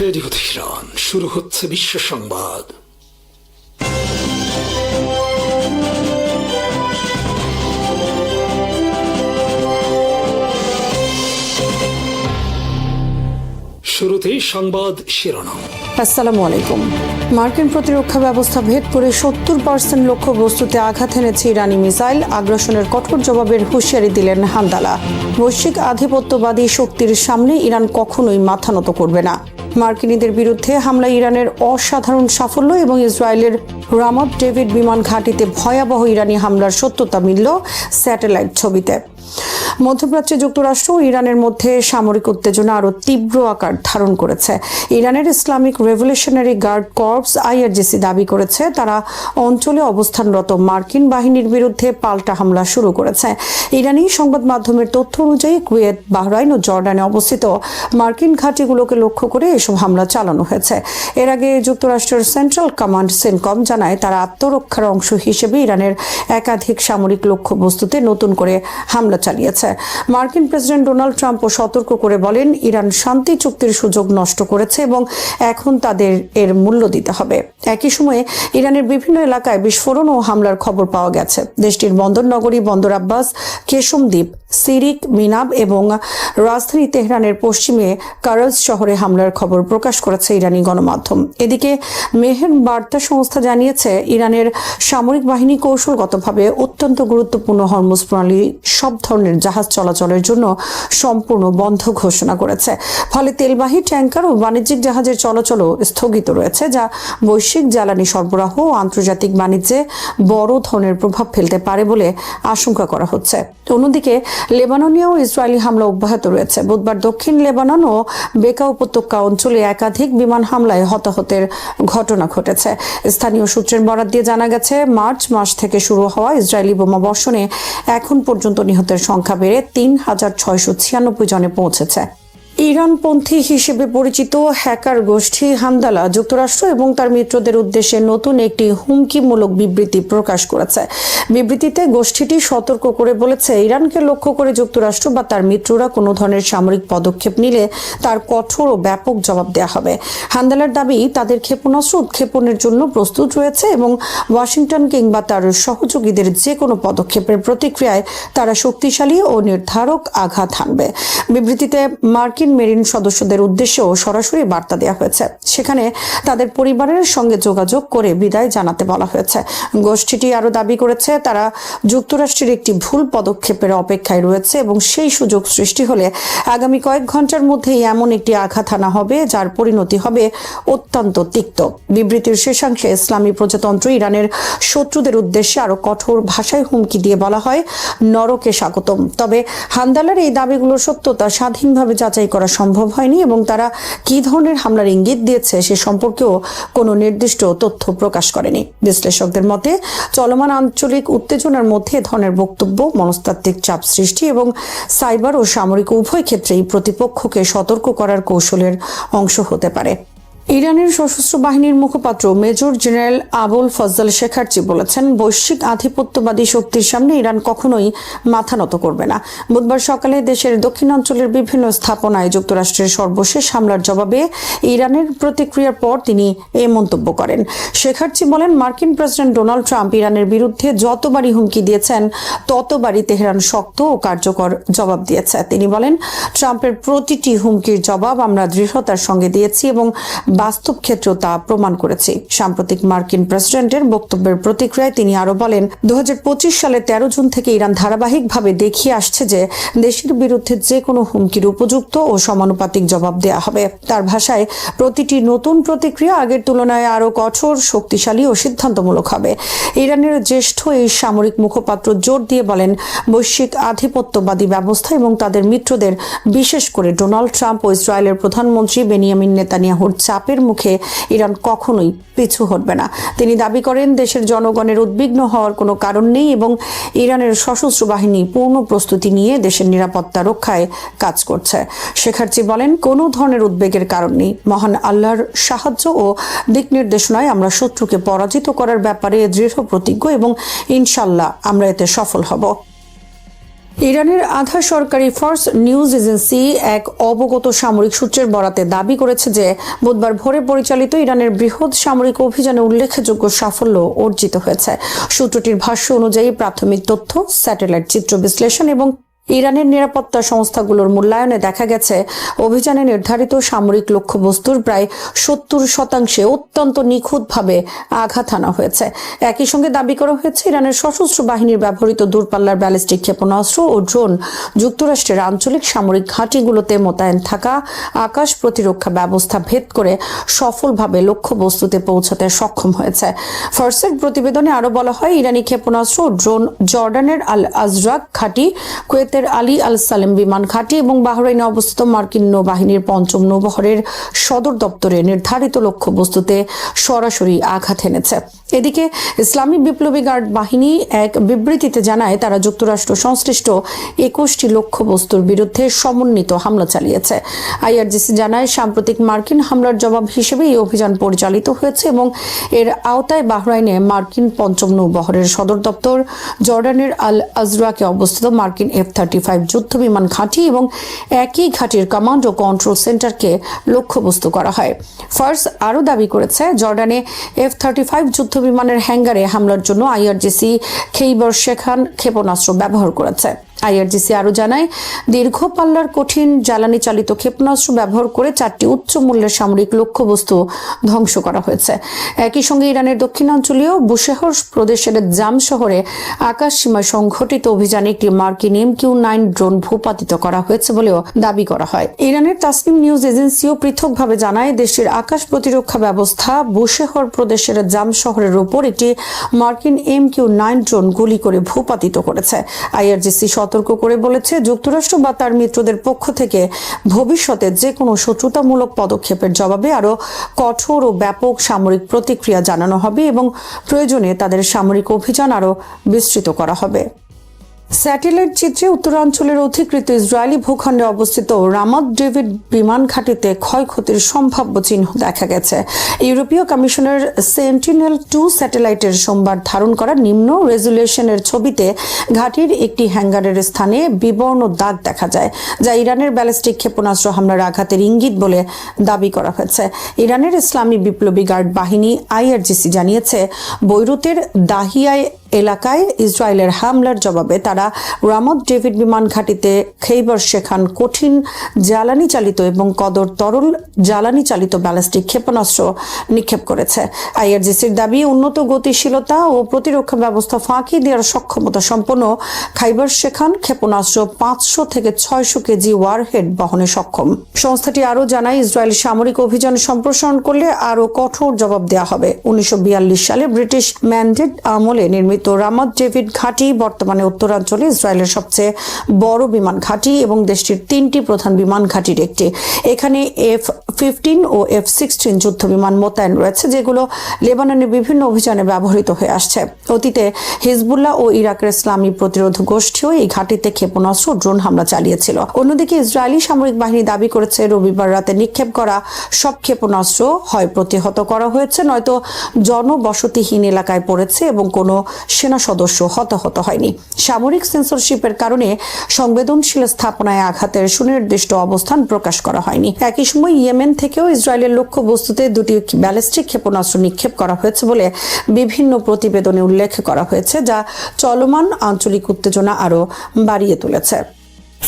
Radio Tehran, শুরু হচ্ছে বিশ্ব সংবাদ। শুরুতেই সংবাদ শিরোনাম। আসসালামু আলাইকুম। মার্কিন প্রতিরক্ষা ব্যবস্থা ভেদ করে 70% লক্ষ্যবস্তুতে আঘাত এনেছে ইরানি মিসাইল। আগ্রাসনের কঠোর জবাবের হুঁশিয়ারি দিলেন হান্দালা। বৈশ্বিক আধিপত্যবাদী শক্তির সামনে ইরান কখনোই মাথা নত করবে না। মার্কিনীদের বিরুদ্ধে হামলা ইরানের অসাধারণ সাফল্য এবং ইসরায়েলের রামত ডেভিড বিমান ঘাঁটিতে ভয়াবহ ইরানি হামলার সত্যতা মিলল স্যাটেলাইট ছবিতে। মধ্যপ্রাচ্যে যুক্তরাষ্ট্র ও ইরানের মধ্যে সামরিক উত্তেজনা আরও তীব্র আকার ধারণ করেছে। ইরানের Islamic revolutionary guard corps IRGC দাবি করেছে তারা অঞ্চলে অবস্থানরত মার্কিন বাহিনীর বিরুদ্ধে পাল্টা হামলা শুরু করেছে। ইরানি সংবাদ মাধ্যমের তথ্য অনুযায়ী কুয়েত, বাহরাইন ও জর্ডানে অবস্থিত মার্কিন ঘাঁটিগুলোকে লক্ষ্য করে এসব হামলা চালানো হয়েছে। এর আগে যুক্তরাষ্ট্রের সেন্ট্রাল কমান্ড সেনকম জানায় তারা আত্মরক্ষার অংশ হিসেবে ইরানের একাধিক সামরিক লক্ষ্যবস্তুতে নতুন করে হামলা চালিয়েছে। মার্কিন প্রেসিডেন্ট ডোনাল্ড ট্রাম্পও সতর্ক করে বলেন ইরান শান্তি চুক্তির সুযোগ নষ্ট করেছে এবং এখন তাদের এর মূল্য দিতে হবে। একই সময়ে ইরানের বিভিন্ন এলাকায় বিস্ফোরণ ও হামলার খবর পাওয়া গেছে। দেশটির বন্দর নগরী বন্দর আব্বাস, কেশম দ্বীপ, সিরিক, মিনাব এবং রাজধানী তেহরানের পশ্চিমে কারাজ শহরে হামলার খবর প্রকাশ করেছে ইরানি গণমাধ্যম। এদিকে মেহের বার্তা সংস্থা জানিয়েছে ইরানের সামরিক বাহিনী কৌশলগতভাবে অত্যন্ত গুরুত্বপূর্ণ হরমুজ প্রণালী সব ধরনের জাহাজ চলাচলের জন্য সম্পূর্ণ বন্ধ ঘোষণা করেছে। ফলে তেলবাহী ট্যাঙ্কার ও বাণিজ্যিক জাহাজের চলাচলও স্থগিত রয়েছে, যা বৈশ্বিক জ্বালানি সরবরাহ ও আন্তর্জাতিক বাণিজ্যে বড় ধরনের প্রভাব ফেলতে পারে বলে আশঙ্কা করা হচ্ছে। অন্যদিকে লেবাননীয় ও ইসরায়েলি হামলা অব্যাহত রয়েছে। বুধবার দক্ষিণ লেবানন ও বেকা উপত্যকা অঞ্চলে একাধিক বিমান হামলায় হতাহতের ঘটনা ঘটেছে। স্থানীয় সূত্রের বরাত দিয়ে জানা গেছে মার্চ মাস থেকে শুরু হওয়া ইসরায়েলি বোমা বর্ষণে এখন পর্যন্ত নিহতের সংখ্যা বেড়ে ৩,৬৯৬ জনে পৌঁছেছে। ইরানপন্থী হিসেবে পরিচিত হ্যাকার গোষ্ঠী হান্দালা যুক্তরাষ্ট্র এবং তার মিত্রদের উদ্দেশ্যে নতুন একটি হুমকিমূলক বিবৃতি প্রকাশ করেছে। বিবৃতিতে গোষ্ঠীটি সতর্ক করে বলেছে ইরানকে লক্ষ্য করে যুক্তরাষ্ট্র বা তার মিত্ররা কোনো ধরনের সামরিক পদক্ষেপ নিলে তার কঠোর ও ব্যাপক জবাব দেওয়া হবে। হান্দালার দাবি তাদের ক্ষেপণাস্ত্র উৎক্ষেপণের জন্য প্রস্তুত রয়েছে এবং ওয়াশিংটন কিংবা তার সহযোগীদের যে কোনো পদক্ষেপের প্রতিক্রিয়ায় তারা শক্তিশালী ও নির্ধারক আঘাত হানবে। বিবৃতিতে মার্কিন মেরিন সদস্যদের উদ্দেশ্যেও সরাসরি বার্তা দেওয়া হয়েছে। সেখানে তাদের পরিবারের সঙ্গে যোগাযোগ করে বিদায় জানাতে বলা হয়েছে। গোষ্ঠীটি আরও দাবি করেছে তারা যুক্তরাষ্ট্রের একটি ভুল পদক্ষেপের অপেক্ষায় রয়েছে এবং সেই সুযোগ সৃষ্টি হলে আগামী কয়েক ঘন্টার মধ্যেই এমন একটি আঘাত হানা হবে যার পরিণতি হবে অত্যন্ত তিক্ত। বিবৃতির শেষাংশে ইসলামী প্রজাতন্ত্র ইরানের শত্রুদের উদ্দেশ্যে আরও কঠোর ভাষায় হুমকি দিয়ে বলা হয় নরকে স্বাগতম। তবে হান্দালার এই দাবিগুলোর সত্যতা স্বাধীনভাবে যাচাই করা সম্ভব হয়নি এবং তারা কি ধরনের হামলার ইঙ্গিত দিয়েছে সে সম্পর্কেও কোনো নির্দিষ্ট তথ্য প্রকাশ করেনি। বিশ্লেষকদের মতে চলমান আঞ্চলিক উত্তেজনার মধ্যে এ ধরনের বক্তব্য মনস্তাত্ত্বিক চাপ সৃষ্টি এবং সাইবার ও সামরিক উভয় ক্ষেত্রেই প্রতিপক্ষকে সতর্ক করার কৌশলের অংশ হতে পারে। ইরানের সশস্ত্র বাহিনীর মুখপাত্র মেজর জেনারেল আবুল ফজল শেখার্চি বলেছেন বৈশ্বিক আধিপত্যবাদী শক্তির সামনে ইরান কখনোই মাথা নত করবে না। বুধবার সকালে দেশের দক্ষিণাঞ্চলের বিভিন্ন স্থাপনায় যুক্তরাষ্ট্রের সর্বশেষ হামলার জবাবে ইরানের প্রতিক্রিয়ার পর তিনি এই মন্তব্য করেন। শেখার্চি বলেন মার্কিন প্রেসিডেন্ট ডোনাল্ড ট্রাম্প ইরানের বিরুদ্ধে যতবারই হুমকি দিয়েছেন ততবারই তেহরান শক্ত ও কার্যকর জবাব দিয়েছে। তিনি বলেন ট্রাম্পের প্রতিটি হুমকির জবাব আমরা দৃঢ়তার সঙ্গে দিয়েছি এবং বাস্তব ক্ষেত্রেও তা প্রমাণ করেছি। সাম্প্রতিক মার্কিন প্রেসিডেন্টের বক্তব্যের প্রতিক্রিয়ায় তিনি আরো বলেন 2025 সালের 13 জুন থেকে ইরান ধারাবাহিকভাবে দেখিয়ে আসছে যে দেশের বিরুদ্ধে যে কোনো হুমকির উপযুক্ত ও সমানুপাতিক জবাব দেওয়া হবে। তার ভাষায় প্রতিটি নতুন প্রতিক্রিয়া আগের তুলনায় আরো কঠোর, শক্তিশালী ও সিদ্ধান্তমূলক হবে। ইরানের জ্যেষ্ঠ এই সামরিক মুখপাত্র জোর দিয়ে বলেন বৈশ্বিক আধিপত্যবাদী ব্যবস্থা এবং তাদের মিত্রদের, বিশেষ করে ডোনাল্ড ট্রাম্প ও ইসরায়েলের প্রধানমন্ত্রী বেনিয়ামিন নেতানিয়াহুর চাপের মুখে ইরান কখনোই পিছু হটবে না। তিনি দাবি করেন দেশের জনগণের উদ্বিগ্ন হওয়ার কোনো কারণ নেই এবং ইরানের সশস্ত্র বাহিনী পূর্ণ প্রস্তুতি নিয়ে দেশের নিরাপত্তা রক্ষায় কাজ করছে। শেখার্চি বলেন কোনো ধরনের উদ্বেগের কারণ নেই। মহান আল্লাহর সাহায্য ও দিক নির্দেশনায় আমরা শত্রুকে পরাজিত করার ব্যাপারে দৃঢ় প্রতিজ্ঞ এবং ইনশাল্লাহ আমরা এতে সফল হব। ইরানের আধা সরকারি ফার্স নিউজ এজেন্সি এক অবগত সামরিক সূত্রের বরাতে দাবি করেছে যে বুধবার ভোরে পরিচালিত ইরানের বৃহৎ সামরিক অভিযানে উল্লেখযোগ্য সাফল্য অর্জিত হয়েছে। সূত্রটির ভাষ্য অনুযায়ী প্রাথমিক তথ্য, স্যাটেলাইট চিত্র বিশ্লেষণ এবং ইরানের নিরাপত্তা সংস্থাগুলোর মূল্যায়নে দেখা গেছে অভিযানে নির্ধারিত সামরিক লক্ষ্যবস্তুর প্রায় 70% অত্যন্ত নিখুঁতভাবে আঘাত হানা হয়েছে। একই সঙ্গে দাবি করা হয়েছে ইরানের সশস্ত্র বাহিনীর ব্যবহৃত দূরপাল্লার ব্যালিস্টিক ক্ষেপণাস্ত্র ও ড্রোন যুক্তরাষ্ট্রের আঞ্চলিক সামরিক ঘাঁটিগুলোতে মোতায়েন থাকা আকাশ প্রতিরক্ষা ব্যবস্থা ভেদ করে সফলভাবে লক্ষ্যবস্তুতে পৌঁছাতে সক্ষম হয়েছে। ফার্সের প্রতিবেদনে আরও বলা হয়, ইরানি ক্ষেপণাস্ত্র ও ড্রোন জর্ডানের আল আজরাক ঘাঁটি, কুয়েতের আলী আল সালেম বিমান ঘাঁটি এবং বাহরাইনে অবস্থিত মার্কিন নৌবাহিনীর ৫ম নৌবহরের সদর দপ্তরে নির্ধারিত লক্ষ্যবস্তুতে সরাসরি আঘাত এনেছে। এদিকে ইসলামী বিপ্লবী গার্ড বাহিনী এক বিবৃতিতে জানায়, তারা যুক্তরাষ্ট্র সংশ্লিষ্ট ২১টি লক্ষ্যবস্তুর বিরুদ্ধে সমন্বিত হামলা চালিয়েছে। আইআরজিসি জানায়, সাম্প্রতিক মার্কিন হামলার জবাব হিসেবে এই অভিযান পরিচালিত হয়েছে এবং এর আওতায় বাহরাইনে মার্কিন ৫ম নৌবহরের সদর দপ্তর, জর্ডানের আল আজরাকে অবস্থিত মার্কিন F-35 যুদ্ধ বিমান ঘাঁটি এবং একই ঘাঁটির কমান্ড ও কন্ট্রোল সেন্টারকে লক্ষ্যবস্তু করা হয়। ফার্স আরও দাবি করেছে, জর্ডানে F-35 যুদ্ধ বিমানের হ্যাঙ্গারে হামলার জন্য আইআরজিসি খেইবার শেখান ক্ষেপণাস্ত্র ব্যবহার করেছে। আইআরজিসি আরও জানায়, দীর্ঘ পাল্লার কঠিন জ্বালানি চালিত ক্ষেপণাস্ত্র ব্যবহার করে 4টি উচ্চ মূল্যের সামরিক লক্ষ্যবস্তু ধ্বংস করা হয়েছে। একই সঙ্গে ইরানের দক্ষিণাঞ্চলীয় বুশেহর প্রদেশের জাম শহরে আকাশ সীমায় সংঘটিত অভিযানে একটি মার্কিন MQ-9 ড্রোন ভূপাতিত করা হয়েছে বলেও দাবি করা হয়। ইরানের তাসনিম নিউজ এজেন্সিও পৃথকভাবে জানায়, দেশটির আকাশ প্রতিরক্ষা ব্যবস্থা বুশেহর প্রদেশের জাম শহরের উপর একটি মার্কিন MQ-9 ড্রোন গুলি করে ভূপাতিত করেছে। আইআরজিসি সতর্ক করে বলেছে, যুক্তরাষ্ট্র বা তার মিত্রদের পক্ষ থেকে ভবিষ্যতে যে কোনো শত্রুতামূলক পদক্ষেপের জবাবে আরও কঠোর ও ব্যাপক সামরিক প্রতিক্রিয়া জানানো হবে এবং প্রয়োজনে তাদের সামরিক অভিযান আরও বিস্তৃত করা হবে। স্যাটেলাইট চিত্রে উত্তরাঞ্চলের অধিকৃত ইসরায়েলি ভূখণ্ডে অবস্থিত রামাত ডেভিড বিমান ঘাঁটিতে ক্ষয়ক্ষতির সম্ভাব্য চিহ্ন দেখা গেছে। ইউরোপীয় কমিশনের সেন্টিনেল-2 স্যাটেলাইটের সোমবার ধারণ করা নিম্ন রেজুলেশনের ছবিতে ঘাঁটির একটি হ্যাঙ্গারের স্থানে বিবর্ণ দাগ দেখা যায়, যা ইরানের ব্যালিস্টিক ক্ষেপণাস্ত্র হামলার আঘাতের ইঙ্গিত বলে দাবি করা হয়েছে। ইরানের ইসলামী বিপ্লবী গার্ড বাহিনী আইআরজিসি জানিয়েছে, বৈরুতের দাহিয়ায় এলাকায় ইসরায়েলের হামলার জবাবে তারা রামত ডেভিড বিমান ঘাঁটিতে খেইবার শেখান কঠিন জ্বালানি চালিত এবং কদর তরল জ্বালানি চালিত ব্যালিস্টিক ক্ষেপণাস্ত্র নিক্ষেপ করেছে। আইআরজিসির দাবি, উন্নত গতিশীলতা ও প্রতিরক্ষা ব্যবস্থা ফাঁকি দেওয়ার সক্ষমতা সম্পন্ন খাইবার শেখান ক্ষেপণাস্ত্র 500 থেকে 600 কেজি ওয়ারহেড বহনে সক্ষম। সংস্থাটি আরও জানায়, ইসরায়েল সামরিক অভিযান সম্প্রসারণ করলে আরও কঠোর জবাব দেওয়া হবে। 1942 সালে ব্রিটিশ ম্যান্ডেট আমলে নির্মিত রামাত ডেভিড ঘাঁটি বর্তমানে উত্তরাঞ্চলে ইসরায়েলের সবচেয়ে বড় বিমান ঘাঁটি এবং দেশটির 3টি প্রধান বিমান ঘাঁটির একটি। এখানে F-15 ও F-16 যুদ্ধ বিমান মোতায়েন রয়েছে, যেগুলো লেবাননের বিভিন্ন অভিযানে ব্যবহৃত হয়ে আসছে। অতীতে হিজবুল্লাহ ও ইরাকের ইসলামী প্রতিরোধ গোষ্ঠীও এই ঘাঁটিতে ক্ষেপণাস্ত্র ড্রোন হামলা চালিয়েছিল। অন্যদিকে ইসরায়েলি সামরিক বাহিনী দাবি করেছে, রবিবার রাতে নিক্ষেপ করা সব ক্ষেপণাস্ত্র হয় প্রতিহত করা হয়েছে, নয়তো জনবসতিহীন এলাকায় পড়েছে এবং কোনো সেনা সদস্য হতাহত হয়নি। সামরিক সেন্সরশিপের কারণে সংবেদনশীল স্থাপনায় আঘাতের সুনির্দিষ্ট অবস্থান প্রকাশ করা হয়নি। একই সময় ইয়েমেন থেকেও ইসরায়েলের লক্ষ্যবস্তুতে 2টি ব্যালিস্টিক ক্ষেপণাস্ত্র নিক্ষেপ করা হয়েছে বলে বিভিন্ন প্রতিবেদনে উল্লেখ করা হয়েছে, যা চলমান আঞ্চলিক উত্তেজনা আরও বাড়িয়ে তুলেছে।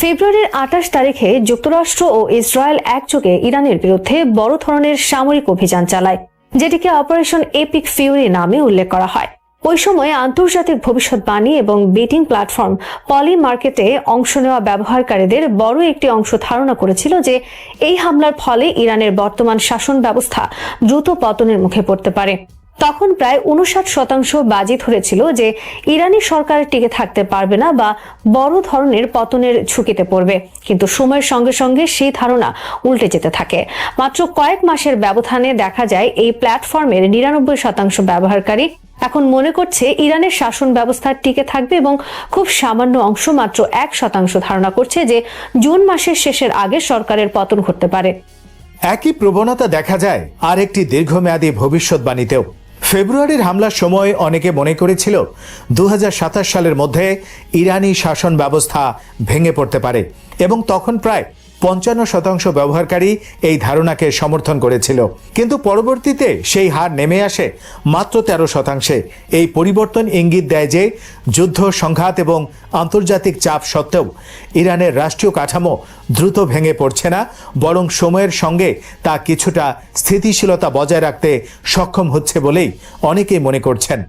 ফেব্রুয়ারির 28 তারিখে যুক্তরাষ্ট্র ও ইসরায়েল একযোগে ইরানের বিরুদ্ধে বড় ধরনের সামরিক অভিযান চালায়, যেটিকে অপারেশন এপিক ফিউরি নামে উল্লেখ করা হয়। ওই সময় আন্তর্জাতিক ভবিষ্যৎবাণী এবং বেটিং প্ল্যাটফর্ম পলি মার্কেটে অংশ নেওয়া ব্যবহারকারীদের বড় একটি অংশ ধারণা করেছিল যে এই হামলার ফলে ইরানের বর্তমান শাসন ব্যবস্থা দ্রুত পতনের মুখে পড়তে পারে। তখন প্রায় 59% বাজি ধরেছিল যে ইরানি সরকার টিকে থাকতে পারবে না বা বড় ধরনের পতনের ঝুঁকিতে পড়বে, কিন্তু সময়ের সঙ্গে সঙ্গে সেই ধারণা উল্টে যেতে থাকে। মাত্র কয়েক মাসের ব্যবধানে দেখা যায় এই প্ল্যাটফর্মের 99% ব্যবহারকারী এখন মনে করছে ইরানের শাসন ব্যবস্থা টিকে থাকবে এবং খুব সামান্য অংশ মাত্র 1% ধারণা করছে যে জুন মাসের শেষের আগে সরকারের পতন ঘটতে পারে। একই প্রবণতা দেখা যায় আরেকটি দীর্ঘমেয়াদী ভবিষ্যৎবাণীতেও। ফেব্রুয়ারির হামলার সময় অনেকে মনে করেছিল 2027 সালের মধ্যে ইরানি শাসন ব্যবস্থা ভেঙে পড়তে পারে এবং তখন প্রায় 55% ব্যবহারকারী এই ধারণাকে সমর্থন করেছিল, কিন্তু পরবর্তীতে সেই হার নেমে আসে মাত্র 13%। এই পরিবর্তন ইঙ্গিত দেয় যে যুদ্ধ সংঘাত এবং আন্তর্জাতিক চাপ সত্ত্বেও ইরানের রাষ্ট্রীয় কাঠামো দ্রুত ভেঙে পড়ছে না, বরং সময়ের সঙ্গে তা কিছুটা স্থিতিশীলতা বজায় রাখতে সক্ষম হচ্ছে বলেই অনেকেই মনে করছেন।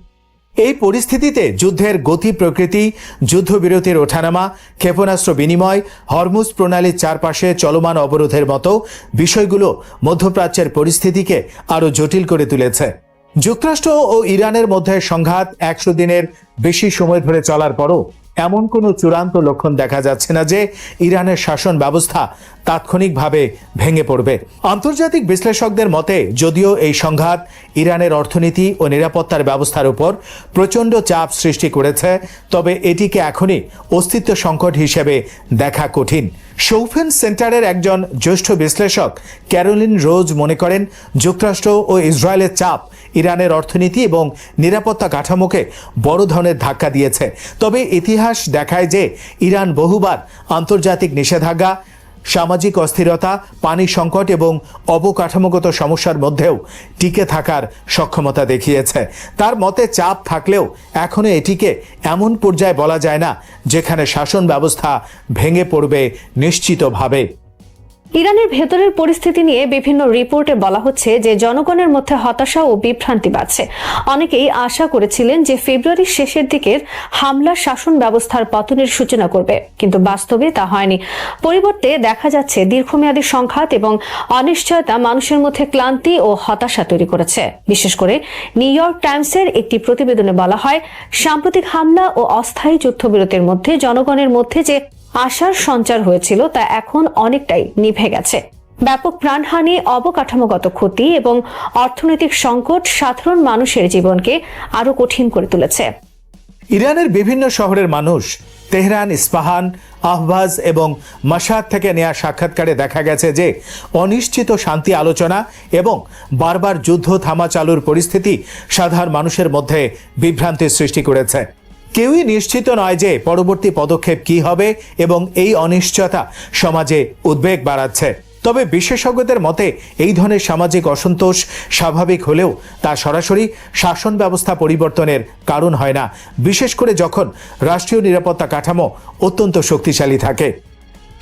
এই পরিস্থিতিতে যুদ্ধের গতি প্রকৃতি, যুদ্ধবিরতির ওঠানামা, ক্ষেপণাস্ত্র বিনিময়, হরমুজ প্রণালীর চারপাশে চলমান অবরোধের মতো বিষয়গুলো মধ্যপ্রাচ্যের পরিস্থিতিকে আরও জটিল করে তুলেছে। যুক্তরাষ্ট্র ও ইরানের মধ্যে সংঘাত 100 দিনের বেশি সময় ধরে চলার পরও এমন কোনো চূড়ান্ত লক্ষণ দেখা যাচ্ছে না যে ইরানের শাসন ব্যবস্থা তাৎক্ষণিকভাবে ভেঙে পড়বে। আন্তর্জাতিক বিশ্লেষকদের মতে যদিও এই সংঘাত ইরানের অর্থনীতি ও নিরাপত্তার ব্যবস্থার উপর প্রচণ্ড চাপ সৃষ্টি করেছে, তবে এটিকে এখনই অস্তিত্ব সংকট হিসেবে দেখা কঠিন। শৌফেন সেন্টারের একজন জ্যেষ্ঠ বিশ্লেষক ক্যারোলিন রোজ মনে করেন, যুক্তরাষ্ট্র ও ইসরায়েলের চাপ ইরানের অর্থনীতি এবং নিরাপত্তা কাঠামোকে বড় ধরনের ধাক্কা দিয়েছে। তবে ইতিহাস দেখায় যে ইরান বহুবার আন্তর্জাতিক নিষেধাজ্ঞা, সামাজিক অস্থিরতা, পানি সংকট এবং অবকাঠামোগত সমস্যার মধ্যেও টিকে থাকার সক্ষমতা দেখিয়েছে। তার মতে চাপ থাকলেও এখনো এটিকে এমন পর্যায়ে বলা যায় না যেখানে শাসন ব্যবস্থা ভেঙে পড়বে নিশ্চিতভাবে। ইরানের ভেতরের পরিস্থিতি নিয়ে বিভিন্ন রিপোর্টে বলা হচ্ছে যে জনগণের মধ্যে হতাশা ও বিভ্রান্তি বাড়ছে। অনেকেই আশা করেছিলেন যে ফেব্রুয়ারির শেষের দিকের হামলা শাসন ব্যবস্থার পতনের সূচনা করবে, কিন্তু বাস্তবে তা হয়নি। পরিবর্তে দেখা যাচ্ছে দীর্ঘমেয়াদী সংঘাত এবং অনিশ্চয়তা মানুষের মধ্যে ক্লান্তি ও হতাশা তৈরি করেছে। বিশেষ করে নিউ ইয়র্ক টাইমসের একটি প্রতিবেদনে বলা হয়, সাম্প্রতিক হামলা ও অস্থায়ী যুদ্ধবিরতির মধ্যে জনগণের মধ্যে যে আশার সঞ্চার হয়েছিল তা এখন অনেকটাই নিভে গেছে। ব্যাপক প্রাণহানি, অবকাঠামোগত ক্ষতি এবং অর্থনৈতিক সংকট সাধারণ মানুষের জীবনকে আরো কঠিন করে তুলেছে। ইরানের বিভিন্ন শহরের মানুষ তেহরান, ইস্পাহান, আহবাজ এবং মাশহাদ থেকে নেওয়া সাক্ষাৎকারে দেখা গেছে যে অনিশ্চিত শান্তি আলোচনা এবং বারবার যুদ্ধ থামা চালুর পরিস্থিতি সাধারণ মানুষের মধ্যে বিভ্রান্তির সৃষ্টি করেছে। কেউই নিশ্চিত নয় যে পরবর্তী পদক্ষেপ কি হবে এবং এই অনিশ্চয়তা সমাজে উদ্বেগ বাড়াচ্ছে। তবে বিশেষজ্ঞদের মতে এই ধরনের সামাজিক অসন্তোষ স্বাভাবিক হলেও তা সরাসরি শাসন ব্যবস্থা পরিবর্তনের কারণ হয় না, বিশেষ করে যখন রাষ্ট্রীয় নিরাপত্তা কাঠামো অত্যন্ত শক্তিশালী থাকে।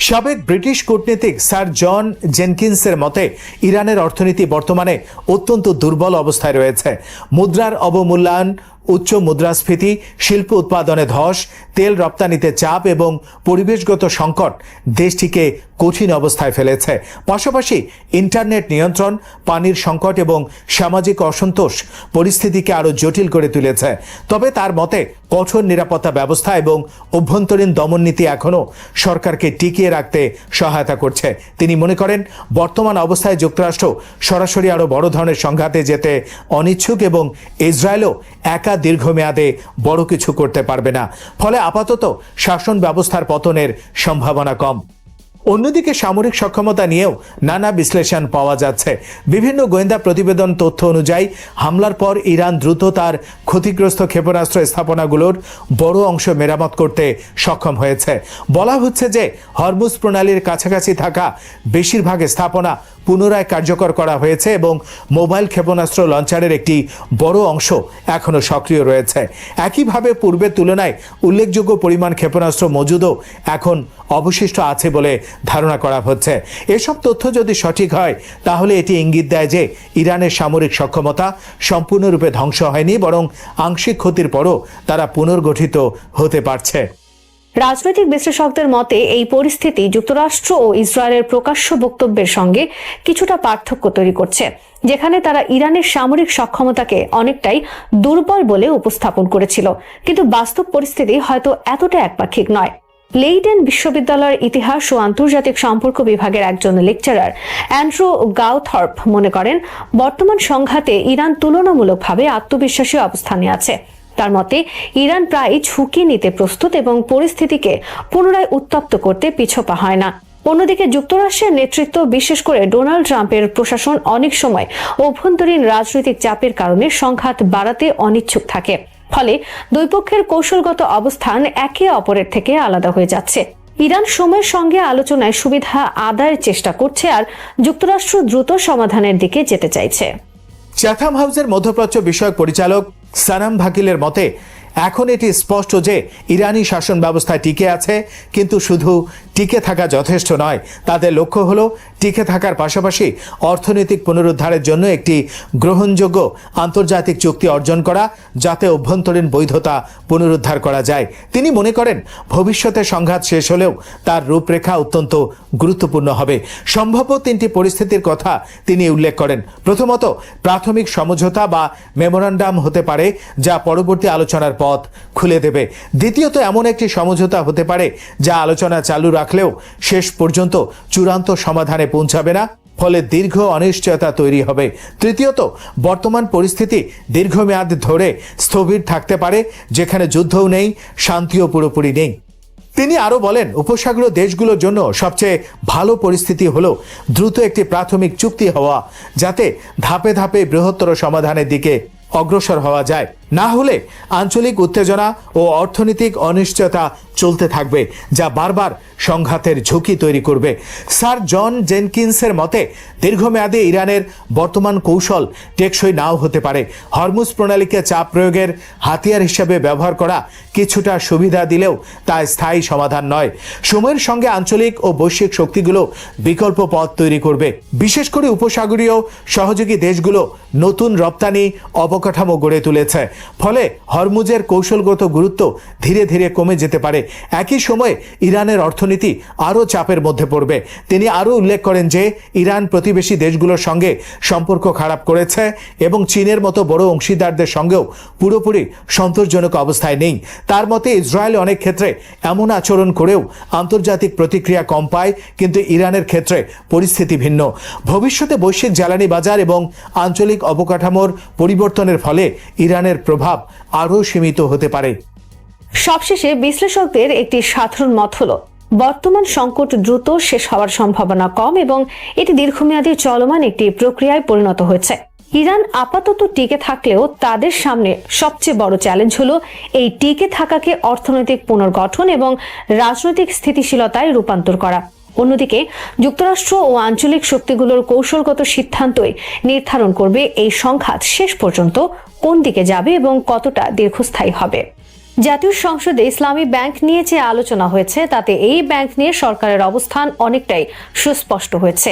সাবেক ব্রিটিশ কূটনীতিক স্যার জন জেনকিন্সের মতে ইরানের অর্থনীতি বর্তমানে অত্যন্ত দুর্বল অবস্থায় রয়েছে। মুদ্রার অবমূল্যায়ন, উচ্চ মুদ্রাস্ফীতি, শিল্প উৎপাদনে ধস, তেল রপ্তানিতে চাপ এবং পরিবেশগত সংকট দেশটিকে কঠিন অবস্থায় ফেলেছে। পাশাপাশি ইন্টারনেট নিয়ন্ত্রণ, পানির সংকট এবং সামাজিক অসন্তোষ পরিস্থিতিকে আরও জটিল করে তুলেছে। তবে তার মতে কঠোর নিরাপত্তা ব্যবস্থা এবং অভ্যন্তরীণ দমননীতি এখনও সরকারকে টিকিয়ে রাখতে সহায়তা করছে। তিনি মনে করেন বর্তমান অবস্থায় যুক্তরাষ্ট্র সরাসরি আরও বড় ধরনের সংঘাতে যেতে অনিচ্ছুক এবং ইসরায়েলও একা দীর্ঘমেয়াদে বড় কিছু করতে পারবে না। ফলে আপাতত শাসন ব্যবস্থার পতনের সম্ভাবনা কম। অন্যদিকে সামরিক সক্ষমতা নিয়েও নানা বিশ্লেষণ পাওয়া যাচ্ছে। বিভিন্ন গোয়েন্দা প্রতিবেদন তথ্য অনুযায়ী হামলার পর ইরান দ্রুত তার ক্ষতিগ্রস্ত ক্ষেপণাস্ত্র স্থাপনাগুলোর বড় অংশ মেরামত করতে সক্ষম হয়েছে। বলা হচ্ছে যে হরমুজ প্রণালীর কাছাকাছি থাকা বেশিরভাগ স্থাপনা পুনরায় কার্যকর করা হয়েছে এবং মোবাইল ক্ষেপণাস্ত্র লঞ্চারের একটি বড় অংশ এখনও সক্রিয় রয়েছে। একইভাবে পূর্বের তুলনায় উল্লেখযোগ্য পরিমাণ ক্ষেপণাস্ত্র মজুদও এখন অবশিষ্ট আছে বলে ধারণা করা হচ্ছে। এসব তথ্য যদি সঠিক হয় তাহলে এটি ইঙ্গিত দেয় যে ইরানের সামরিক সক্ষমতা সম্পূর্ণরূপে ধ্বংস হয়নি, বরং আংশিক ক্ষতির পরও তারা পুনর্গঠিত হতে পারছে। রাজনৈতিক বিশ্লেষকদের মতে এই পরিস্থিতি যুক্তরাষ্ট্র ও ইসরায়েলের প্রকাশ্য বক্তব্যের সঙ্গে কিছুটা পার্থক্য তৈরি করছে, যেখানে তারা ইরানের সামরিক সক্ষমতাকে অনেকটাই দুর্বল বলে উপস্থাপন করেছিল, কিন্তু বাস্তব পরিস্থিতি হয়তো এতটা একপাক্ষিক নয়। লেইডেন বিশ্ববিদ্যালয়ের ইতিহাস ও আন্তর্জাতিক সম্পর্ক বিভাগের একজন লেকচারার অ্যান্ড্রু গাউথর্প মনে করেন বর্তমান সংঘাতে ইরান তুলনামূলকভাবে আত্মবিশ্বাসী অবস্থানে আছে। তার মতে ইরান প্রায় ঝুঁকি নিতে প্রস্তুত এবং পরিস্থিতিকে পুনরায় উত্তপ্ত করতে পিছপা হয় না। অন্যদিকে যুক্তরাষ্ট্রের নেতৃত্ব, বিশেষ করে ডোনাল্ড ট্রাম্পের প্রশাসন অনেক সময় অভ্যন্তরীণ রাজনৈতিক চাপের কারণে সংঘাত বাড়াতে অনিচ্ছুক থাকে। ফলে দুই পক্ষের কৌশলগত অবস্থান একে অপরের থেকে আলাদা হয়ে যাচ্ছে। ইরান সময়ের সঙ্গে আলোচনায় সুবিধা আদায়ের চেষ্টা করছে, আর যুক্তরাষ্ট্র দ্রুত সমাধানের দিকে যেতে চাইছে। চ্যাথাম হাউসের মধ্যপ্রাচ্য বিষয়ক পরিচালক সানাম ভাকিলের মতে এখন এটি স্পষ্ট যে ইরানি শাসন ব্যবস্থায় টিকে আছে, কিন্তু শুধু টিকে থাকা যথেষ্ট নয়। তাদের লক্ষ্য হলো টিকে থাকার পাশাপাশি অর্থনৈতিক পুনরুদ্ধারের জন্য একটি গ্রহণযোগ্য আন্তর্জাতিক চুক্তি অর্জন করা, যাতে অভ্যন্তরীণ বৈধতা পুনরুদ্ধার করা যায়। তিনি মনে করেন ভবিষ্যতে সংঘাত শেষ হলেও তার রূপরেখা অত্যন্ত গুরুত্বপূর্ণ হবে। সম্ভাব্য তিনটি পরিস্থিতির কথা তিনি উল্লেখ করেন। প্রথমত, প্রাথমিক সমঝোতা বা মেমোরান্ডাম হতে পারে, যা পরবর্তী আলোচনার পথ খুলে দেবে। দ্বিতীয়ত, এমন একটি সমঝোতা হতে পারে যা আলোচনা চালু রাখলেও শেষ পর্যন্ত চূড়ান্ত সমাধানে পৌঁছাবে না, ফলে দীর্ঘ অনিশ্চয়তা তৈরি হবে। তৃতীয়ত, বর্তমান পরিস্থিতি দীর্ঘমেয়াদ ধরে স্থবির থাকতে পারে, যেখানে যুদ্ধও নেই, শান্তিও পুরোপুরি নেই। তিনি আরও বলেন, উপসাগরীয় দেশগুলোর জন্য সবচেয়ে ভালো পরিস্থিতি হলো দ্রুত একটি প্রাথমিক চুক্তি হওয়া, যাতে ধাপে ধাপে বৃহত্তর সমাধানের দিকে অগ্রসর হওয়া যায়। না হলে আঞ্চলিক উত্তেজনা ও অর্থনৈতিক অনিশ্চয়তা চলতে থাকবে, যা বারবার সংঘাতের ঝুঁকি তৈরি করবে। স্যার জন জেনকিন্সের মতে দীর্ঘমেয়াদে ইরানের বর্তমান কৌশল টেকসই নাও হতে পারে। হরমুজ প্রণালীকে চাপ প্রয়োগের হাতিয়ার হিসেবে ব্যবহার করা কিছুটা সুবিধা দিলেও তা স্থায়ী সমাধান নয়। সময়ের সঙ্গে আঞ্চলিক ও বৈশ্বিক শক্তিগুলো বিকল্প পথ তৈরি করবে। বিশেষ করে উপসাগরীয় সহযোগী দেশগুলো নতুন রপ্তানি অবকাঠামো গড়ে তুলেছে, ফলে হরমুজের কৌশলগত গুরুত্ব ধীরে ধীরে কমে যেতে পারে। একই সময়ে ইরানের অর্থনীতি আরও চাপের মধ্যে পড়বে। তিনি আরও উল্লেখ করেন যে ইরান প্রতিবেশী দেশগুলোর সঙ্গে সম্পর্ক খারাপ করেছে এবং চীনের মতো বড় অংশীদারদের সঙ্গেও পুরোপুরি সন্তোষজনক অবস্থায় নেই। তার মতে ইসরায়েল অনেক ক্ষেত্রে এমন আচরণ করেও আন্তর্জাতিক প্রতিক্রিয়া কম পায়, কিন্তু ইরানের ক্ষেত্রে পরিস্থিতি ভিন্ন। ভবিষ্যতে বৈশ্বিক জ্বালানি বাজার এবং আঞ্চলিক অবকাঠামোর পরিবর্তনের ফলে ইরানের প্রভাব আরও সীমিত হতে পারে। সবশেষে বিশ্লেষকদের একটি সাধারণ মত হলো, বর্তমান সংকট দ্রুত শেষ হওয়ার সম্ভাবনা কম এবং এটি দীর্ঘমেয়াদী চলমান একটি প্রক্রিয়ায় পরিণত হয়েছে। ইরান আপাতত টিকে থাকলেও তাদের সামনে সবচেয়ে বড় চ্যালেঞ্জ হলো এই টিকে থাকাকে অর্থনৈতিক পুনর্গঠন এবং রাজনৈতিক স্থিতিশীলতায় রূপান্তর করা। অন্যদিকে যুক্তরাষ্ট্র ও আঞ্চলিক শক্তিগুলোর কৌশলগত সিদ্ধান্তই নির্ধারণ করবে এই সংঘাত শেষ পর্যন্ত কোন দিকে যাবে এবং কতটা দীর্ঘস্থায়ী হবে। জাতীয় সংসদে ইসলামী ব্যাংক নিয়ে যে আলোচনা হয়েছে, তাতে এই ব্যাংক নিয়ে সরকারের অবস্থান অনেকটাই সুস্পষ্ট হয়েছে।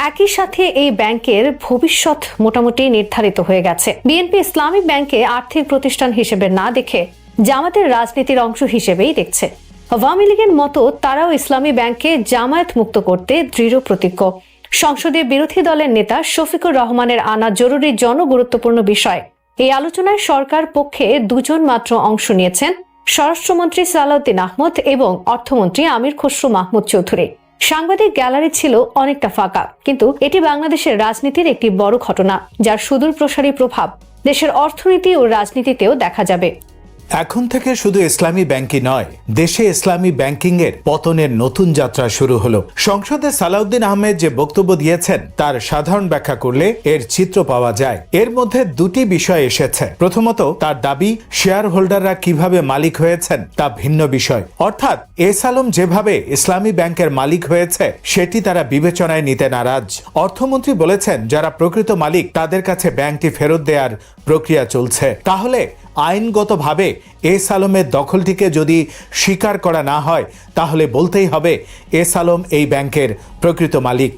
একই সাথে এই ব্যাংকের ভবিষ্যৎ মোটামুটি নির্ধারিত হয়ে গেছে। বিএনপি ইসলামী ব্যাংকে আর্থিক প্রতিষ্ঠান হিসেবে না দেখে জামাতের রাজনীতির অংশ হিসেবেই দেখছে। আওয়ামী লীগের মতো তারাও ইসলামী ব্যাংককে জামায়াত মুক্ত করতে দৃঢ় প্রতিজ্ঞ। সংসদে বিরোধী দলের নেতা শফিকুর রহমানের আনা জরুরি জনগুরুত্বপূর্ণ বিষয়। এই আলোচনায় সরকার পক্ষে দুজন মাত্র অংশ নিয়েছেন, স্বরাষ্ট্রমন্ত্রী সালাউদ্দিন আহমদ এবং অর্থমন্ত্রী আমির খসরু মাহমুদ চৌধুরী। সাংবাদিক গ্যালারি ছিল অনেকটা ফাঁকা, কিন্তু এটি বাংলাদেশের রাজনীতির একটি বড় ঘটনা, যার সুদূর প্রসারী প্রভাব দেশের অর্থনীতি ও রাজনীতিতেও দেখা যাবে। এখন থেকে শুধু ইসলামী ব্যাংকই নয়, দেশে ইসলামী ব্যাংকিং এর পতনের নতুন যাত্রা শুরু হলো। সংসদে সালাউদ্দিন আহমেদ যে বক্তব্য দিয়েছেন তার সাধারণ ব্যাখ্যা করলে এর চিত্র পাওয়া যায়। এর মধ্যে দুটি বিষয় এসেছে। প্রথমত, তার দাবি শেয়ার হোল্ডাররা কিভাবে মালিক হয়েছেন তা ভিন্ন বিষয়, অর্থাৎ এস আলম যেভাবে ইসলামী ব্যাংকের মালিক হয়েছে সেটি তারা বিবেচনায় নিতে নারাজ। অর্থমন্ত্রী বলেছেন, যারা প্রকৃত মালিক তাদের কাছে ব্যাংকটি ফেরত দেওয়ার প্রক্রিয়া চলছে। তাহলে আইনগতভাবে এস আলমের দখলটিকে যদি স্বীকার করা না হয়, তাহলে বলতেই হবে এস আলম এই ব্যাংকের প্রকৃত মালিক।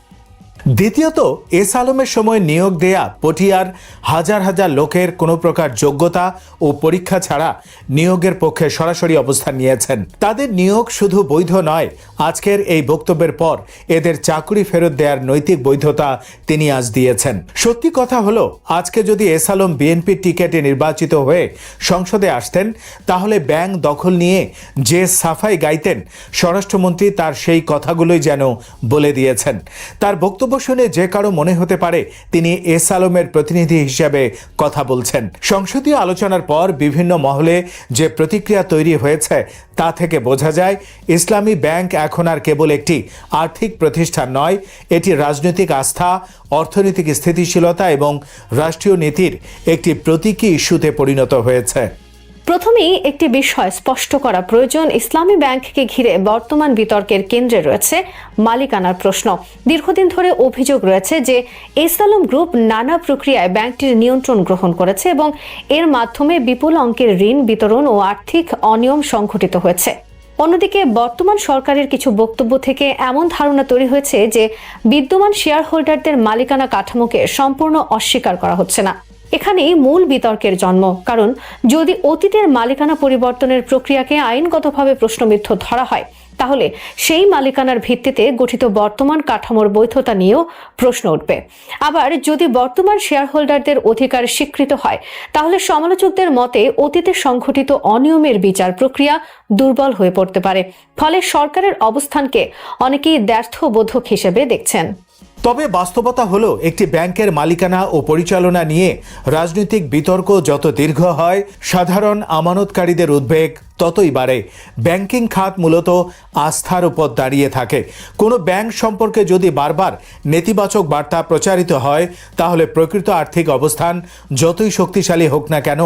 দ্বিতীয়ত, এস আলমের সময় নিয়োগ দেয়া পটিয়ার হাজার হাজার লোকের কোনো প্রকার যোগ্যতা ও পরীক্ষা ছাড়া নিয়োগের পক্ষে সরাসরি অবস্থান নিয়েছেন। তাদের নিয়োগ শুধু বৈধ নয়, আজকের এই বক্তব্যের পর এদের চাকরি ফেরত দেওয়ার নৈতিক বৈধতা তিনি আজ দিয়েছেন। সত্যি কথা হলো, আজকে যদি এস আলম বিএনপির টিকেটে নির্বাচিত হয়ে সংসদে আসতেন, তাহলে ব্যাংক দখল নিয়ে যে সাফাই গাইতেন, স্বরাষ্ট্রমন্ত্রী তার সেই কথাগুলোই যেন বলে দিয়েছেন। তার বক্তব্য শুনে যে কারো মনে হতে পারে তিনি এস আলমের প্রতিনিধি হিসেবে কথা বলছেন। সংসদীয় আলোচনার পর বিভিন্ন মহলে যে প্রতিক্রিয়া তৈরি হয়েছে তা থেকে বোঝা যায় ইসলামী ব্যাংক এখন আর কেবল একটি আর্থিক প্রতিষ্ঠান নয়, এটি রাজনৈতিক আস্থা, অর্থনৈতিক স্থিতিশীলতা এবং রাষ্ট্রীয় নীতির একটি প্রতীকী ইস্যুতে পরিণত হয়েছে। প্রথমেই একটি বিষয় স্পষ্ট করা প্রয়োজন, ইসলামী ব্যাংককে ঘিরে বর্তমান বিতর্কের কেন্দ্রে রয়েছে মালিকানার প্রশ্ন। দীর্ঘদিন ধরে অভিযোগ রয়েছে যে এস আলম গ্রুপ নানা প্রক্রিয়ায় ব্যাংকটির নিয়ন্ত্রণ গ্রহণ করেছে এবং এর মাধ্যমে বিপুল অঙ্কের ঋণ বিতরণ ও আর্থিক অনিয়ম সংঘটিত হয়েছে। অন্যদিকে বর্তমান সরকারের কিছু বক্তব্য থেকে এমন ধারণা তৈরি হয়েছে যে বিদ্যমান শেয়ার হোল্ডারদের মালিকানা কাঠামোকে সম্পূর্ণ অস্বীকার করা হচ্ছে না। এখানেই মূল বিতর্কের জন্ম, কারণ যদি অতীতের মালিকানা পরিবর্তনের প্রক্রিয়াকে আইনগতভাবে প্রশ্নবিদ্ধ ধরা হয় তাহলে সেই মালিকানার ভিত্তিতে গঠিত বর্তমান কাঠামোর বৈধতা নিয়েও প্রশ্ন উঠবে। আবার যদি বর্তমান শেয়ার হোল্ডারদের অধিকার স্বীকৃত হয় তাহলে সমালোচকদের মতে অতীতে সংঘটিত অনিয়মের বিচার প্রক্রিয়া দুর্বল হয়ে পড়তে পারে। ফলে সরকারের অবস্থানকে অনেকেই দ্ব্যর্থবোধক হিসেবে দেখছেন। তবে বাস্তবতা হলো একটি ব্যাংকের মালিকানা ও পরিচালনা নিয়ে রাজনৈতিক বিতর্ক যত দীর্ঘ হয়, সাধারণ আমানতকারীদের উদ্বেগ ততই বাড়ে। ব্যাংকিং খাত মূলত আস্থার উপর দাঁড়িয়ে থাকে। কোনো ব্যাংক সম্পর্কে যদি বারবার নেতিবাচক বার্তা প্রচারিত হয় তাহলে প্রকৃত আর্থিক অবস্থান যতই শক্তিশালী হোক না কেন,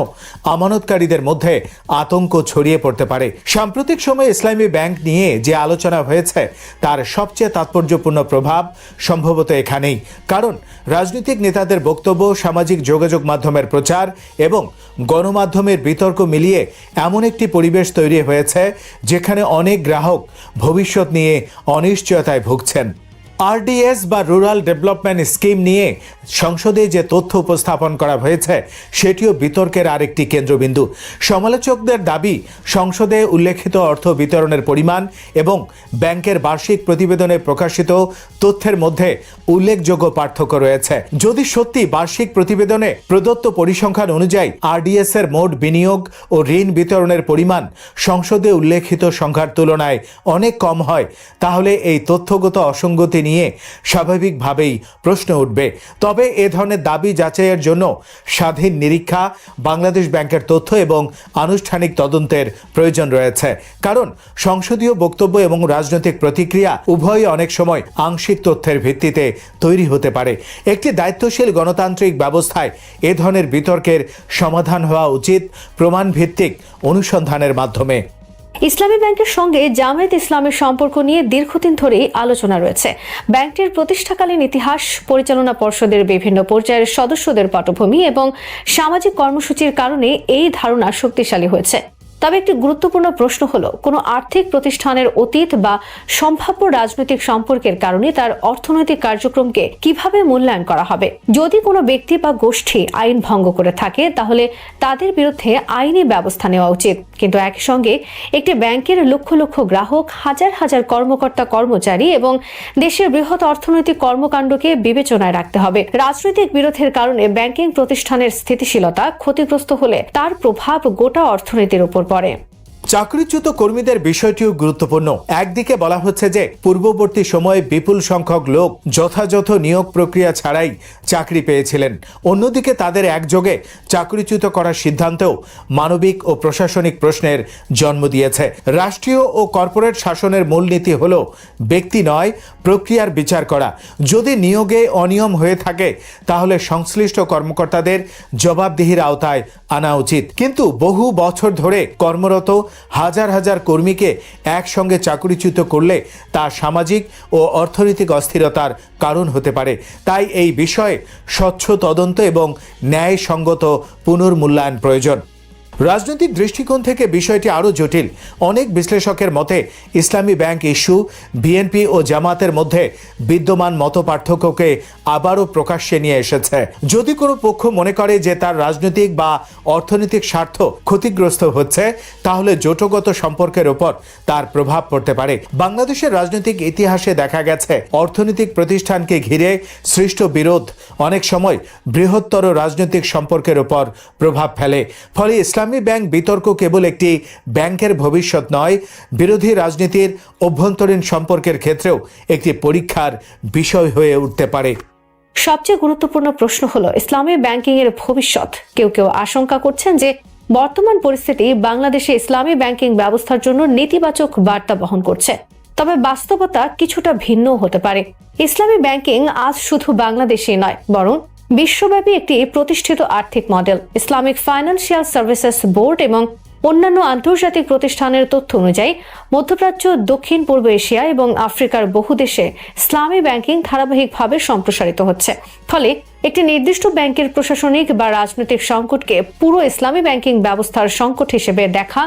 আমানতকারীদের মধ্যে আতঙ্ক ছড়িয়ে পড়তে পারে। সাম্প্রতিক সময়ে ইসলামী ব্যাংক নিয়ে যে আলোচনা হয়েছে তার সবচেয়ে তাৎপর্যপূর্ণ প্রভাব সম্ভবত এখানেই। কারণ রাজনৈতিক নেতাদের বক্তব্য, সামাজিক যোগাযোগ মাধ্যমের প্রচার এবং গণমাধ্যমের বিতর্ক মিলিয়ে এমন একটি পরিবেশ তৈরি হয়েছে যেখানে অনেক গ্রাহক ভবিষ্যৎ নিয়ে অনিশ্চয়তায় ভুগছেন। আরডিএস বা রুরাল ডেভেলপমেন্ট স্কিম নিয়ে সংসদে যে তথ্য উপস্থাপন করা হয়েছে সেটিও বিতর্কের আরেকটি কেন্দ্রবিন্দু। সমালোচকদের দাবি, সংসদে উল্লেখিত অর্থ বিতরণের পরিমাণ এবং ব্যাংকের বার্ষিক প্রতিবেদনে প্রকাশিত তথ্যের মধ্যে উল্লেখযোগ্য পার্থক্য রয়েছে। যদি সত্যি বার্ষিক প্রতিবেদনে প্রদত্ত পরিসংখ্যান অনুযায়ী আরডিএস এর মোট বিনিয়োগ ও ঋণ বিতরণের পরিমাণ সংসদে উল্লেখিত সংখ্যার তুলনায় অনেক কম হয় তাহলে এই তথ্যগত অসঙ্গতি নিয়ে স্বাভাবিকভাবেই প্রশ্ন উঠবে। তবে এ ধরনের দাবি যাচাইয়ের জন্য স্বাধীন নিরীক্ষা, বাংলাদেশ ব্যাংকের তথ্য এবং আনুষ্ঠানিক তদন্তের প্রয়োজন রয়েছে। কারণ সংসদীয় বক্তব্য এবং রাজনৈতিক প্রতিক্রিয়া উভয়ই অনেক সময় আংশিক তথ্যের ভিত্তিতে তৈরি হতে পারে। একটি দায়িত্বশীল গণতান্ত্রিক ব্যবস্থায় এ ধরনের বিতর্কের সমাধান হওয়া উচিত প্রমাণ ভিত্তিক অনুসন্ধানের মাধ্যমে। ইসলামী ব্যাংকের সঙ্গে জামায়াত ইসলামের সম্পর্ক নিয়ে দীর্ঘদিন ধরেই আলোচনা রয়েছে। ব্যাংকটির প্রতিষ্ঠাকালীন ইতিহাস, পরিচালনা পর্ষদের বিভিন্ন পর্যায়ের সদস্যদের পটভূমি এবং সামাজিক কর্মসূচির কারণে এই ধারণা শক্তিশালী হয়েছে। তবে একটি গুরুত্বপূর্ণ প্রশ্ন হলো, কোনো আর্থিক প্রতিষ্ঠানের অতীত বা সম্ভাব্য রাজনৈতিক সম্পর্কের কারণে তার অর্থনৈতিক কার্যক্রমকে কিভাবে মূল্যায়ন করা হবে। যদি কোনো ব্যক্তি বা গোষ্ঠী আইন ভঙ্গ করে থাকে তাহলে তাদের বিরুদ্ধে আইনি ব্যবস্থা নেওয়া উচিত। কিন্তু একই সঙ্গে একটি ব্যাংকের লক্ষ লক্ষ গ্রাহক, হাজার হাজার কর্মকর্তা কর্মচারী এবং দেশের বৃহৎ অর্থনৈতিক কর্মকাণ্ডকে বিবেচনায় রাখতে হবে। রাজনৈতিক বিরোধের কারণে ব্যাংকিং প্রতিষ্ঠানের স্থিতিশীলতা ক্ষতিগ্রস্ত হলে তার প্রভাব গোটা অর্থনীতির উপর পড়ে। চাকরিচ্যুত কর্মীদের বিষয়টিও গুরুত্বপূর্ণ। একদিকে বলা হচ্ছে যে পূর্ববর্তী সময়ে বিপুল সংখ্যক লোক যথাযথ নিয়োগ প্রক্রিয়া ছাড়াই চাকরি পেয়েছিলেন, অন্যদিকে তাদের একযোগে চাকরিচ্যুত করার সিদ্ধান্তেও মানবিক ও প্রশাসনিক প্রশ্নের জন্ম দিয়েছে। রাষ্ট্রীয় ও কর্পোরেট শাসনের মূলনীতি হল ব্যক্তি নয়, প্রক্রিয়ার বিচার করা। যদি নিয়োগে অনিয়ম হয়ে থাকে তাহলে সংশ্লিষ্ট কর্মকর্তাদের জবাবদিহির আওতায় আনা উচিত। কিন্তু বহু বছর ধরে কর্মরত হাজার হাজার কর্মীকে একসঙ্গে চাকরিচ্যুত করলে তা সামাজিক ও অর্থনৈতিক অস্থিরতার কারণ হতে পারে। তাই এই বিষয়ে স্বচ্ছ তদন্ত এবং ন্যায়সঙ্গত পুনর্মূল্যায়ন প্রয়োজন। রাজনৈতিক দৃষ্টিকোণ থেকে বিষয়টি আরও জটিল। অনেক বিশ্লেষকের মতে ইসলামী ব্যাংক ইস্যু বিএনপি ও জামাতের মধ্যে বিদ্যমান মতপার্থক্যকে আবারও প্রকাশ্যে নিয়ে এসেছে। যদি কোনো পক্ষ মনে করে যে তার রাজনৈতিক বা অর্থনৈতিক স্বার্থ ক্ষতিগ্রস্ত হচ্ছে তাহলে জোটগত সম্পর্কের ওপর তার প্রভাব পড়তে পারে। বাংলাদেশের রাজনৈতিক ইতিহাসে দেখা গেছে অর্থনৈতিক প্রতিষ্ঠানকে ঘিরে সৃষ্ট বিরোধ অনেক সময় বৃহত্তর রাজনৈতিক সম্পর্কের ওপর প্রভাব ফেলে। ফলে ইসলামী ইসলামী ব্যাংক বিতর্ক কেবল একটি ব্যাংকের ভবিষ্যৎ নয়, বিরোধী রাজনীতির অভ্যন্তরীণ সম্পর্কের ক্ষেত্রেও একটি পরীক্ষার বিষয় হয়ে উঠতে পারে। সবচেয়ে গুরুত্বপূর্ণ প্রশ্ন হলো ইসলামী ব্যাংকিং এর ভবিষ্যৎ। কেউ কেউ আশঙ্কা করছেন যে বর্তমান পরিস্থিতি বাংলাদেশে ইসলামী ব্যাংকিং ব্যবস্থার জন্য নেতিবাচক বার্তা বহন করছে। তবে বাস্তবতা কিছুটা ভিন্ন হতে পারে। ইসলামী ব্যাংকিং আজ শুধু বাংলাদেশেই নয়, বরং বিশ্বব্যাপী একটি প্রতিষ্ঠিত আর্থিক model. Islamic financial services board এবং অন্যান্য আন্তর্জাতিক প্রতিষ্ঠানের তথ্য অনুযায়ী মধ্যপ্রাচ্য, দক্ষিণ পূর্ব এশিয়া এবং আফ্রিকার বহু দেশে ইসলামী ব্যাংকিং ধারাবাহিকভাবে সম্প্রসারিত হচ্ছে। ফলে একটি নির্দিষ্ট ব্যাংকের প্রশাসনিক বা রাজনৈতিক সংকটকে পুরো ইসলামী ব্যাংকিং ব্যবস্থার সংকট হিসেবে দেখা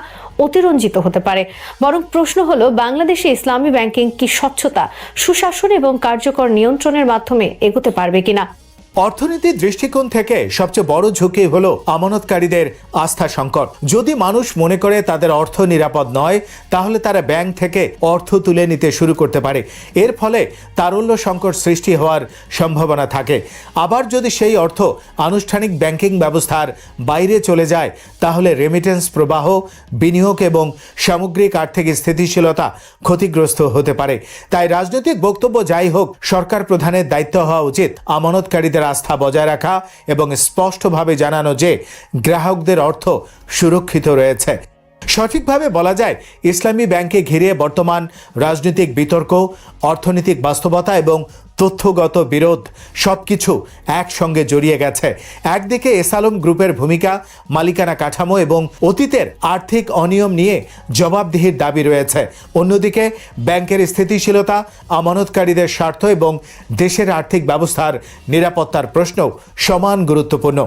অতিরঞ্জিত হতে পারে। বরং প্রশ্ন হলো, বাংলাদেশে ইসলামী ব্যাংকিং কি স্বচ্ছতা, সুশাসন এবং কার্যকর নিয়ন্ত্রণের মাধ্যমে এগোতে পারবে কিনা? অর্থনীতির দৃষ্টিকোণ থেকে সবচেয়ে বড় ঝুঁকি হলো আমানতকারীদের আস্থা সংকট। যদি মানুষ মনে করে তাদের অর্থ নিরাপদ নয়, তাহলে তারা ব্যাংক থেকে অর্থ তুলে নিতে শুরু করতে পারে। এর ফলে তারল্য সংকট সৃষ্টি হওয়ার সম্ভাবনা থাকে। আবার যদি সেই অর্থ আনুষ্ঠানিক ব্যাংকিং ব্যবস্থার বাইরে চলে যায়, তাহলে রেমিটেন্স প্রবাহ, বিনিয়োগ এবং সামগ্রিক আর্থিক স্থিতিশীলতা ক্ষতিগ্রস্ত হতে পারে। তাই রাজনৈতিক বক্তব্য যাই হোক, সরকার প্রধানের দায়িত্ব হওয়া উচিত আমানতকারীদের আস্থা বজায় রাখা এবং স্পষ্টভাবে জানানো যে গ্রাহকদের অর্থ সুরক্ষিত রয়েছে। সঠিকভাবে বলা যায়, ইসলামী ব্যাংকে ঘিরে বর্তমান রাজনৈতিক বিতর্ক, অর্থনৈতিক বাস্তবতা এবং তথ্যগত বিরোধ সবকিছু একসঙ্গে জড়িয়ে গেছে। একদিকে এসালম গ্রুপের ভূমিকা, মালিকানা কাঠামো এবং অতীতের আর্থিক অনিয়ম নিয়ে জবাবদিহির দাবি রয়েছে। অন্যদিকে ব্যাংকের স্থিতিশীলতা, আমানতকারীদের স্বার্থ এবং দেশের আর্থিক ব্যবস্থার নিরাপত্তার প্রশ্নও সমান গুরুত্বপূর্ণ।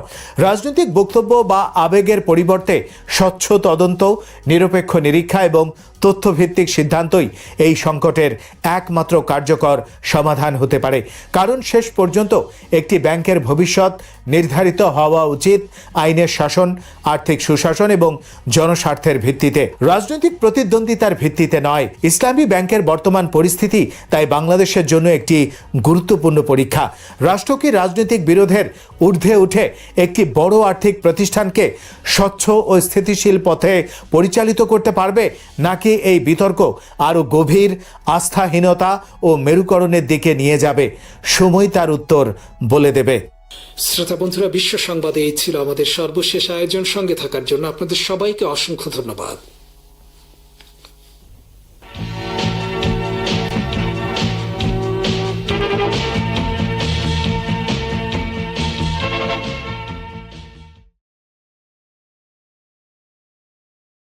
রাজনৈতিক বক্তব্য বা আবেগের পরিবর্তে স্বচ্ছ তদন্ত, নিরপেক্ষ নিরীক্ষা এবং তথ্যভিত্তিক সিদ্ধান্তই এই সংকটের একমাত্র কার্যকর সমাধান হতে পারে। কারণ শেষ পর্যন্ত একটি ব্যাংকের ভবিষ্যৎ নির্ধারিত হওয়া উচিত আইনের শাসন, আর্থিক সুশাসন এবং জনস্বার্থের ভিত্তিতে, রাজনৈতিক প্রতিদ্বন্দ্বিতার ভিত্তিতে নয়। ইসলামী ব্যাংকের বর্তমান পরিস্থিতি তাই বাংলাদেশের জন্য একটি গুরুত্বপূর্ণ পরীক্ষা। রাষ্ট্র কি রাজনৈতিক বিরোধের ঊর্ধ্বে উঠে একটি বড় আর্থিক প্রতিষ্ঠানকে স্বচ্ছ ও স্থিতিশীল পথে পরিচালিত করতে পারবে, নাকি এই বিতর্ক আরও গভীর আস্থাহীনতা ও মেরুকরণের দিকে নিয়ে যাবে? সময় তার উত্তর বলে দেবে। শ্রোতা বন্ধুরা, বিশ্ব সংবাদে এই ছিল আমাদের সর্বশেষ আয়োজন। সঙ্গে থাকার জন্য আপনাদের সবাইকে অসংখ্য ধন্যবাদ।